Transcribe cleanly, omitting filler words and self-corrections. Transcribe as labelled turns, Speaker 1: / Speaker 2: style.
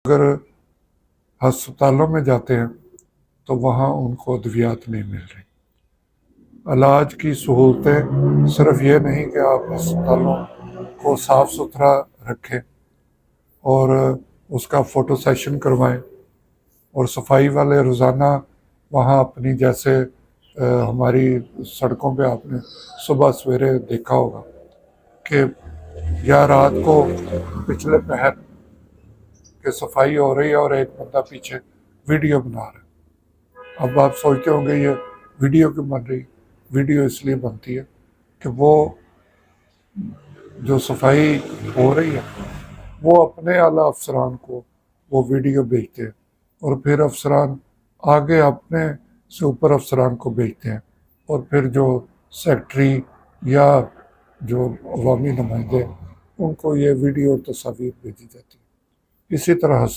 Speaker 1: अगर हस्पतालों में जाते हैं तो वहाँ उनको अद्वियात नहीं मिल रही। इलाज की सहूलतें सिर्फ ये नहीं कि आप अस्पतालों को साफ़ सुथरा रखें और उसका फ़ोटो सेशन करवाएं और सफाई वाले रोज़ाना वहाँ अपनी जैसे हमारी सड़कों पे आपने सुबह सवेरे देखा होगा कि या रात को पिछले पहर कि सफाई हो रही है और एक बंदा पीछे वीडियो बना रहा है। अब आप सोचते होंगे ये वीडियो क्यों बन रही? वीडियो इसलिए बनती है कि वो जो सफाई हो रही है वो अपने आला अफसरान को वो वीडियो भेजते हैं और फिर अफसरान आगे अपने से ऊपर अफसरान को भेजते हैं और फिर जो सेक्रेटरी या जो अवामी नुमाइंदे उनको ये वीडियो और तस्वीर भेजी जाती है। इसी तरह